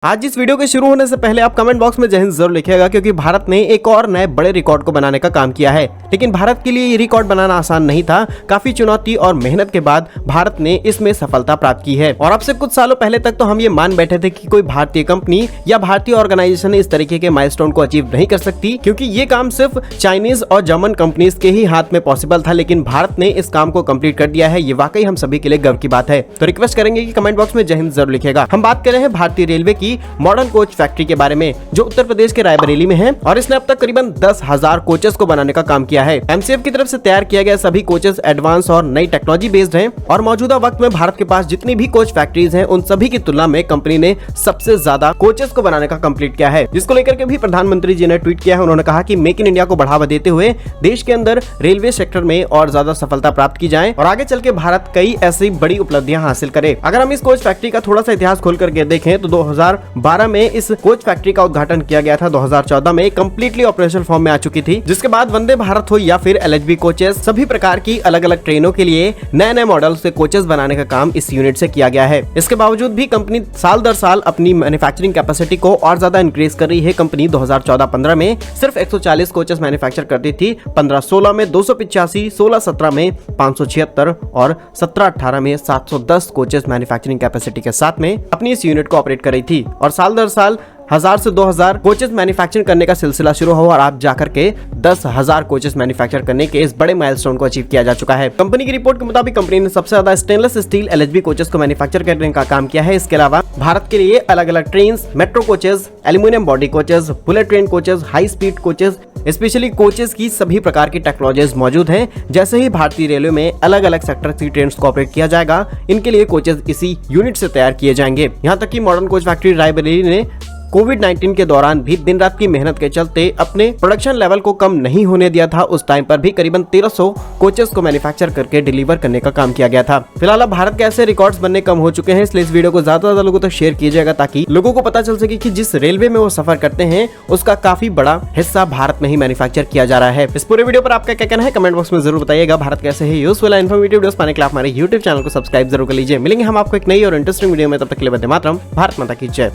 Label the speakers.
Speaker 1: आज इस वीडियो के शुरू होने से पहले आप कमेंट बॉक्स में जय हिंद जरूर लिखिएगा, क्योंकि भारत ने एक और नए बड़े रिकॉर्ड को बनाने का काम किया है। लेकिन भारत के लिए ये रिकॉर्ड बनाना आसान नहीं था। काफी चुनौती और मेहनत के बाद भारत ने इसमें सफलता प्राप्त की है। और अब से कुछ सालों पहले तक तो हम ये मान बैठे थे कि कोई भारतीय कंपनी या भारतीय ऑर्गेनाइजेशन इस तरीके के माइलस्टोन को अचीव नहीं कर सकती, क्योंकि ये काम सिर्फ चाइनीज और जर्मन कंपनीज के ही हाथ में पॉसिबल था। लेकिन भारत ने इस काम को कंप्लीट कर दिया है। ये वाकई हम सभी के लिए गर्व की बात है। तो रिक्वेस्ट करेंगे कि कमेंट बॉक्स में जय हिंद जरूर लिखिएगा। हम बात कर रहे हैं भारतीय रेलवे की मॉडर्न कोच फैक्ट्री के बारे में, जो उत्तर प्रदेश के रायबरेली में है। और इसने अब तक करीबन 10,000 कोचेस को बनाने का काम किया है। एमसीएफ की तरफ से तैयार किया गया सभी कोचेस एडवांस और नई टेक्नोलॉजी बेस्ड हैं। और मौजूदा वक्त में भारत के पास जितनी भी कोच फैक्ट्रीज हैं, उन सभी की तुलना में कंपनी ने सबसे ज्यादा कोचेस को बनाने का कंप्लीट किया है। जिसको लेकर के भी प्रधानमंत्री जी ने ट्वीट किया है। उन्होंने कहा कि मेक इन इंडिया को बढ़ावा देते हुए देश के अंदर रेलवे सेक्टर में और ज्यादा सफलता प्राप्त की जाए और आगे चल के भारत कई ऐसी बड़ी उपलब्धियां हासिल करे। अगर हम इस कोच फैक्ट्री का थोड़ा सा इतिहास खोल करके देखें तो 2012 में इस कोच फैक्ट्री का उद्घाटन किया गया था। 2014 में कंप्लीटली ऑपरेशनल फॉर्म में आ चुकी थी। जिसके बाद वंदे भारत हो या फिर एलएचबी कोचेस, सभी प्रकार की अलग अलग ट्रेनों के लिए नए नए मॉडल से कोचेस बनाने का काम इस यूनिट से किया गया है। इसके बावजूद भी कंपनी साल दर साल अपनी मैन्युफैक्चरिंग कैपेसिटी को और ज्यादा इंक्रीज कर रही है। कंपनी 2014-15 में सिर्फ 140 कोचेस मैन्युफैक्चर करती थी। 15-16 में 285, 16-17 में 576 और 17-18 में 710 कोचेस मैन्युफैक्चरिंग कैपेसिटी के साथ में अपनी इस यूनिट को ऑपरेट कर रही थी। और साल दर साल 1000 से 2000 कोचेस मैन्युफैक्चर करने का सिलसिला शुरू हुआ और आप जाकर के 10,000 कोचेस मैन्युफैक्चर करने के इस बड़े माइलस्टोन को अचीव किया जा चुका है। कंपनी की रिपोर्ट के मुताबिक कंपनी ने सबसे ज्यादा स्टेनलेस स्टील एलएचबी कोचेस को मैन्युफैक्चर करने का काम किया है। इसके अलावा भारत के लिए अलग अलग train, metro coaches, aluminium body coaches, bullet train coaches, high speed coaches, specially coaches की सभी प्रकार की टेक्नोलॉजीज मौजूद हैं। जैसे ही भारतीय रेलवे में अलग अलग सेक्टर की ट्रेन को ऑपरेट किया जाएगा, इनके लिए कोचेस इसी यूनिट से तैयार किए जाएंगे। यहाँ तक कि मॉडर्न कोच फैक्ट्री रायबरेली ने कोविड-19 के दौरान भी दिन रात की मेहनत के चलते अपने प्रोडक्शन लेवल को कम नहीं होने दिया था। उस टाइम पर भी करीबन 1300 कोचेस को मैन्युफैक्चर करके डिलीवर करने का काम किया गया था। फिलहाल भारत के ऐसे रिकॉर्ड्स बनने कम हो चुके हैं, इसलिए इस वीडियो को ज्यादा से ज्यादा लोगों तक शेयर कीजिएगा, ताकि लोगों को पता चल सके कि जिस रेलवे में वो सफर करते हैं उसका काफी बड़ा हिस्सा भारत में ही मैन्युफैक्चर किया जा रहा है। इस पूरे वीडियो पर आपका क्या कहना है कमेंट बॉक्स में जरूर बताइएगा। भारत कैसे है यूजफुल इन्फॉर्मेटिव वीडियोस पाने के लिए हमारे यूट्यूब चैनल को सब्सक्राइब जरूर कर लीजिए। मिलेंगे हम आपको एक नई और इंटरेस्टिंग वीडियो में, तब तक के लिए वंदे मातरम। भारत माता की जय।